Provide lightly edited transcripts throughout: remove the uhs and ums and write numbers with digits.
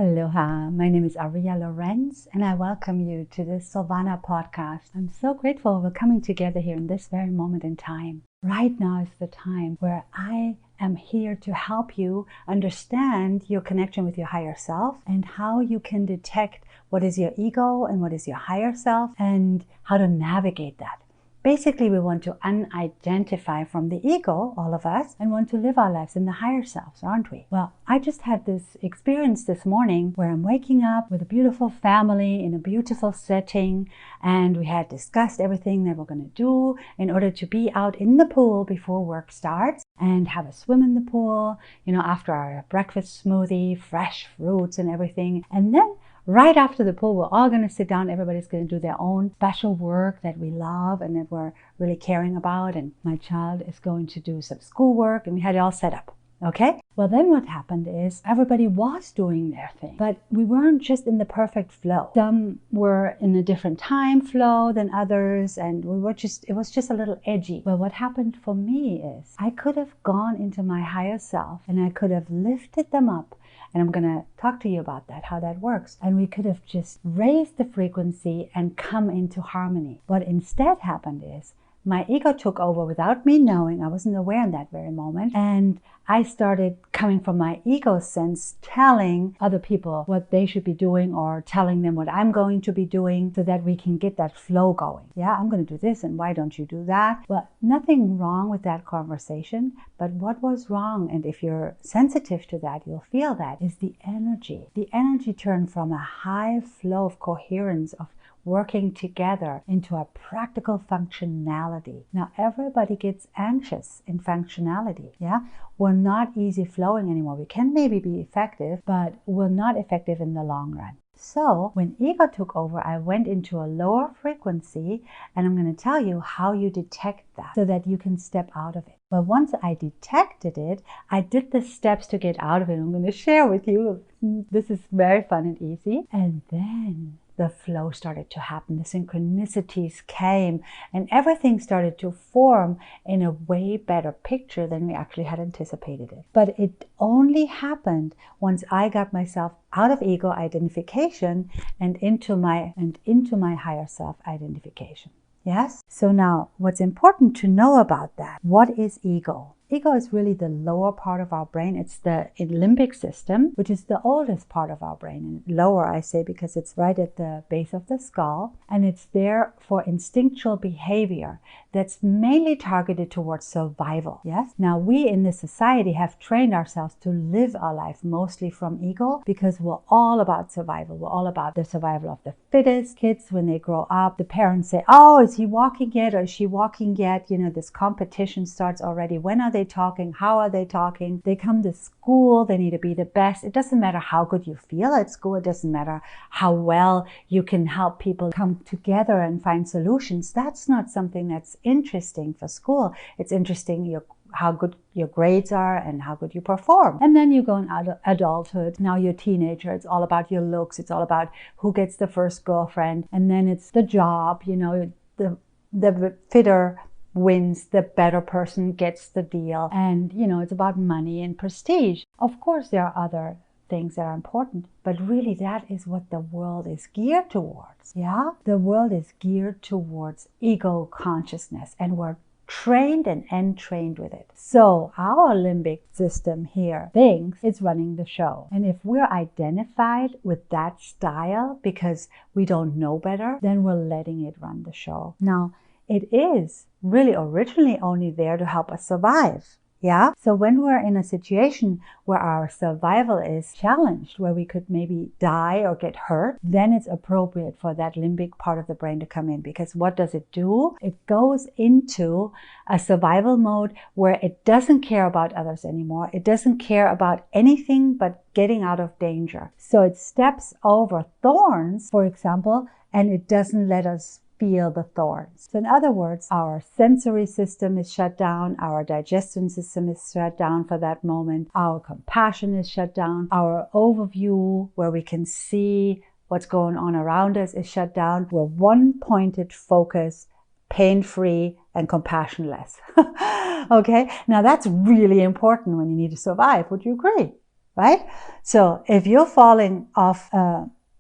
Aloha, my name is Ariya Lorenz and I welcome you to this Soulvana podcast. I'm so grateful we're coming together here in this very moment in time. Right now is the time where I am here to help you understand your connection with your higher self and how you can detect what is your ego and what is your higher self and how to navigate that. Basically, we want to unidentify from the ego, all of us, and want to live our lives in the higher selves, aren't we? Well, I just had this experience this morning where I'm waking up with a beautiful family in a beautiful setting, and we had discussed everything that we're going to do in order to be out in the pool before work starts and have a swim in the pool, after our breakfast smoothie, fresh fruits and everything. And then right after the pool, we're all going to sit down. Everybody's going to do their own special work that we love and that we're really caring about. And my child is going to do some schoolwork, and we had it all set up. Okay? Well, then what happened is everybody was doing their thing, but we weren't just in the perfect flow. Some were in a different time flow than others, and it was just a little edgy. Well, what happened for me is I could have gone into my higher self and I could have lifted them up. And I'm going to talk to you about that, how that works. And we could have just raised the frequency and come into harmony. What instead happened is my ego took over without me knowing. I wasn't aware in that very moment. And I started coming from my ego sense, telling other people what they should be doing or telling them what I'm going to be doing so that we can get that flow going. Yeah, I'm going to do this, and why don't you do that? Well, nothing wrong with that conversation, but what was wrong, and if you're sensitive to that, you'll feel that, is the energy. The energy turned from a high flow of coherence, of working together, into a practical functionality. Now, everybody gets anxious in functionality. Yeah, we're not easy flowing anymore. We can maybe be effective, but we're not effective in the long run. So when ego took over, I went into a lower frequency, and I'm going to tell you how you detect that so that you can step out of it. But once I detected it, I did the steps to get out of it. I'm going to share with you. This is very fun and easy. And then the flow started to happen. The synchronicities came and everything started to form in a way better picture than we actually had anticipated it. But it only happened once I got myself out of ego identification and into my higher self identification. Yes? So now, what's important to know about that? What is ego? Ego is really the lower part of our brain. It's the limbic system, which is the oldest part of our brain. And lower, I say, because it's right at the base of the skull. And it's there for instinctual behavior that's mainly targeted towards survival. Yes? Now, we in this society have trained ourselves to live our life mostly from ego because we're all about survival. We're all about the survival of the fittest. Kids, when they grow up, the parents say, oh, is he walking yet? Or is she walking yet? This competition starts already. When are they talking? How are they talking? They come to school, they need to be the best. It doesn't matter how good you feel at school. It doesn't matter how well you can help people come together and find solutions. That's not something that's interesting for school. It's interesting how good your grades are and how good you perform. And then you go in adulthood. Now you're a teenager. It's all about your looks. It's all about who gets the first girlfriend. And then it's the job, the fitter wins, the better person gets the deal. And, it's about money and prestige. Of course, there are other things that are important, but really that is what the world is geared towards. Yeah? The world is geared towards ego consciousness, and we're trained and entrained with it. So our limbic system here thinks it's running the show. And if we're identified with that style because we don't know better, then we're letting it run the show. Now, it is really originally only there to help us survive. Yeah? So when we're in a situation where our survival is challenged, where we could maybe die or get hurt, then it's appropriate for that limbic part of the brain to come in. Because what does it do? It goes into a survival mode where it doesn't care about others anymore. It doesn't care about anything but getting out of danger. So it steps over thorns, for example, and it doesn't let us feel the thorns. So in other words, our sensory system is shut down, our digestion system is shut down for that moment, our compassion is shut down, our overview where we can see what's going on around us is shut down. We're one-pointed focus, pain-free, and compassionless. Okay, now that's really important when you need to survive. Would you agree? right? So if you're falling off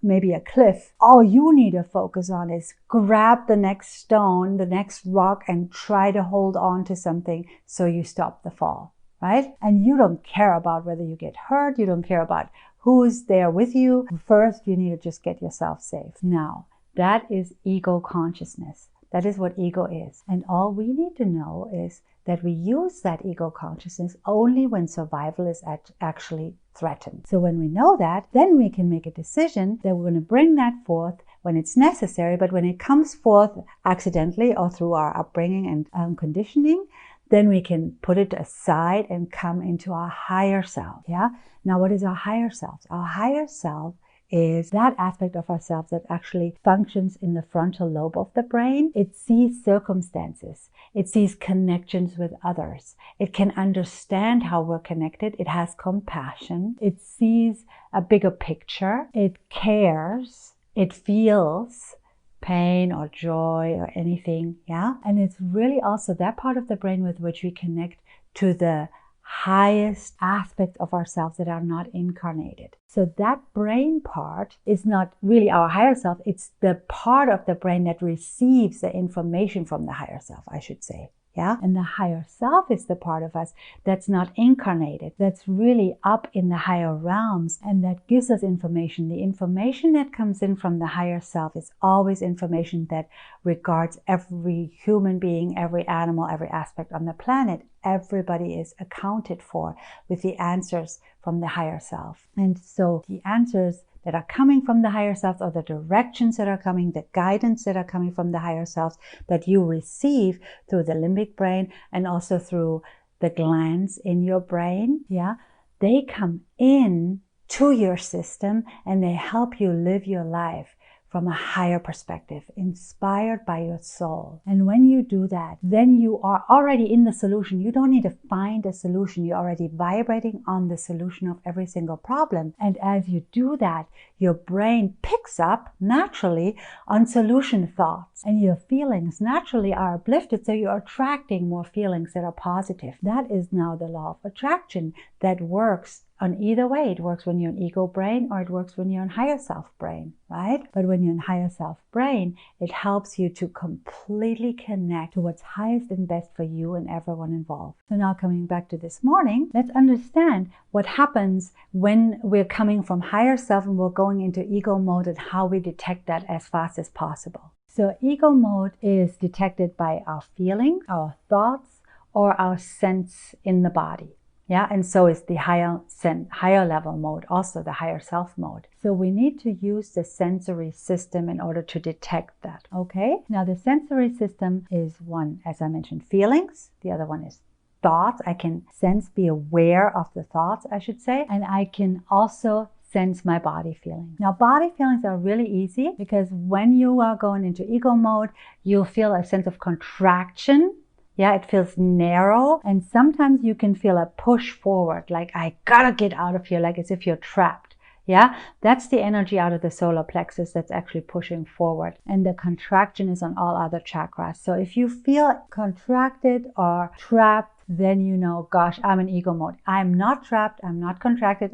maybe a cliff, all you need to focus on is grab the next stone, the next rock, and try to hold on to something so you stop the fall, right? And you don't care about whether you get hurt. You don't care about who's there with you. First, you need to just get yourself safe. Now, that is ego consciousness. That is what ego is. And all we need to know is that we use that ego consciousness only when survival is actually threatened. So when we know that, then we can make a decision that we're going to bring that forth when it's necessary. But when it comes forth accidentally or through our upbringing and conditioning, then we can put it aside and come into our higher self. Yeah. Now, what is our higher self? Our higher self is that aspect of ourselves that actually functions in the frontal lobe of the brain. It sees circumstances. It sees connections with others. It can understand how we're connected. It has compassion. It sees a bigger picture. It cares. It feels pain or joy or anything. Yeah. And it's really also that part of the brain with which we connect to the highest aspects of ourselves that are not incarnated. So that brain part is not really our higher self. It's the part of the brain that receives the information from the higher self, I should say. Yeah. And the higher self is the part of us that's not incarnated, that's really up in the higher realms, and that gives us information. The information that comes in from the higher self is always information that regards every human being, every animal, every aspect on the planet. Everybody is accounted for with the answers from the higher self. And so the answers that are coming from the higher self, or the directions that are coming, the guidance that are coming from the higher self that you receive through the limbic brain and also through the glands in your brain, yeah, they come in to your system and they help you live your life from a higher perspective, inspired by your soul. And when you do that, then you are already in the solution. You don't need to find a solution. You're already vibrating on the solution of every single problem. And as you do that, your brain picks up naturally on solution thoughts, and your feelings naturally are uplifted. So you're attracting more feelings that are positive. That is now the law of attraction that works on either way. It works when you're in ego brain, or it works when you're in higher self brain, right? But when you're in higher self brain, it helps you to completely connect to what's highest and best for you and everyone involved. So now coming back to this morning, let's understand what happens when we're coming from higher self and we're going into ego mode, and how we detect that as fast as possible. So ego mode is detected by our feeling, our thoughts, or our sense in the body. Yeah, and so is the higher level mode, also the higher self mode. So we need to use the sensory system in order to detect that, okay? Now the sensory system is one, as I mentioned, feelings. The other one is thoughts. I can sense, be aware of the thoughts, I should say. And I can also sense my body feeling. Now body feelings are really easy, because when you are going into ego mode, you'll feel a sense of contraction. Yeah, it feels narrow, and sometimes you can feel a push forward, like I gotta get out of here, like as if you're trapped. Yeah, that's the energy out of the solar plexus that's actually pushing forward, and the contraction is on all other chakras. So if you feel contracted or trapped, then you know, gosh, I'm in ego mode. I'm not trapped, I'm not contracted,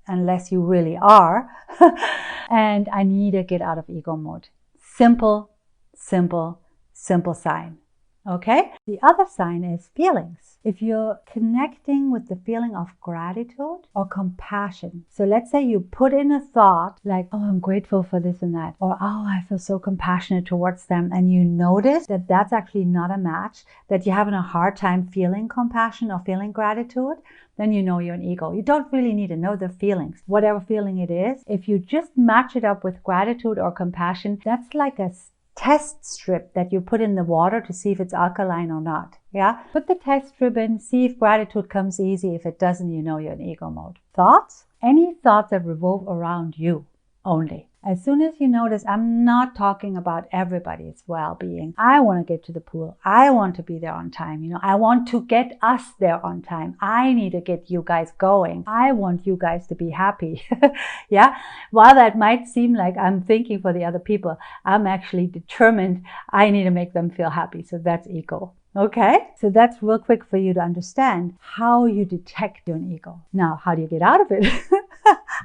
unless you really are, and I need to get out of ego mode. Simple, simple, simple sign. Okay, the other sign is feelings. If you're connecting with the feeling of gratitude or compassion, so let's say you put in a thought like, oh, I'm grateful for this and that, or oh, I feel so compassionate towards them, and you notice that that's actually not a match, that you're having a hard time feeling compassion or feeling gratitude, then you know you're an ego. You don't really need to know the feelings, whatever feeling it is. If you just match it up with gratitude or compassion, that's like a test strip that you put in the water to see if it's alkaline or not. Yeah, put the test strip in, see if gratitude comes easy. If it doesn't, you know you're in ego mode. Thoughts? Any thoughts that revolve around you only. As soon as you notice, I'm not talking about everybody's well-being. I want to get to the pool. I want to be there on time. You know, I want to get us there on time. I need to get you guys going. I want you guys to be happy. Yeah. While that might seem like I'm thinking for the other people, I'm actually determined I need to make them feel happy. So that's ego. Okay, so that's real quick for you to understand how you detect your ego. Now, how do you get out of it?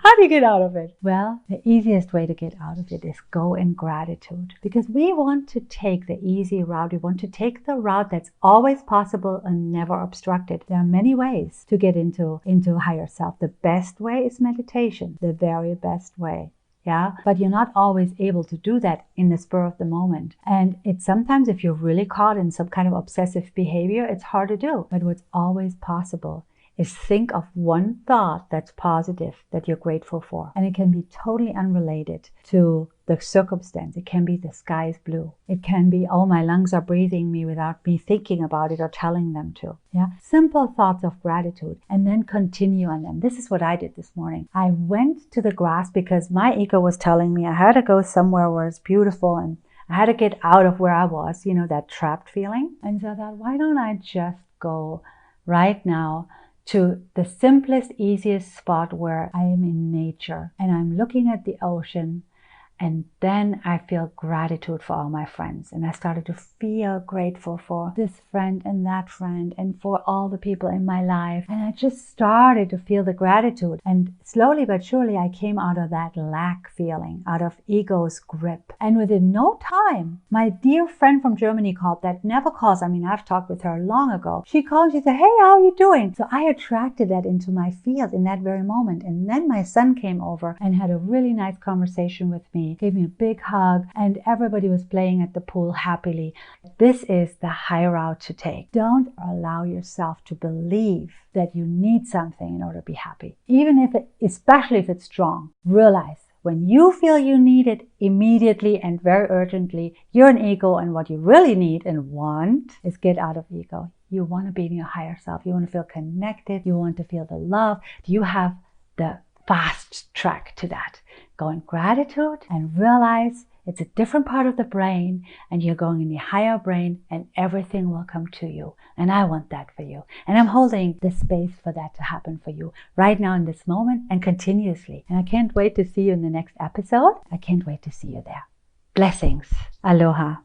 How do you get out of it? Well, the easiest way to get out of it is go in gratitude, because we want to take the easy route. We want to take the route that's always possible and never obstructed. There are many ways to get into higher self. The best way is meditation, the very best way. Yeah, but you're not always able to do that in the spur of the moment. And it's sometimes, if you're really caught in some kind of obsessive behavior, it's hard to do. But what's always possible is think of one thought that's positive, that you're grateful for. And it can be totally unrelated to the circumstance. It can be the sky is blue. It can be, oh, my lungs are breathing me without me thinking about it or telling them to. Yeah, simple thoughts of gratitude, and then continue on them. This is what I did this morning. I went to the grass because my ego was telling me I had to go somewhere where it's beautiful and I had to get out of where I was, that trapped feeling. And so I thought, why don't I just go right now to the simplest, easiest spot where I am in nature and I'm looking at the ocean, and then I feel gratitude for all my friends. And I started to feel grateful for this friend and for all the people in my life. And I just started to feel the gratitude. And slowly but surely I came out of that lack feeling, out of ego's grip. And within no time, my dear friend from Germany called, that never calls. I mean, I've talked with her long ago. She called, she said, hey, how are you doing? So I attracted that into my field in that very moment. And then my son came over and had a really nice conversation with me. Gave me a big hug, and everybody was playing at the pool happily. This is the high route to take. Don't allow yourself to believe that you need something in order to be happy. Especially if it's strong. Realize when you feel you need it immediately and very urgently, you're an ego, and what you really need and want is get out of ego. You want to be in your higher self. You want to feel connected. You want to feel the love. You have the fast track to that. Go in gratitude and realize it's a different part of the brain, and you're going in the higher brain, and everything will come to you. And I want that for you. And I'm holding the space for that to happen for you right now in this moment and continuously. And I can't wait to see you in the next episode. I can't wait to see you there. Blessings. Aloha.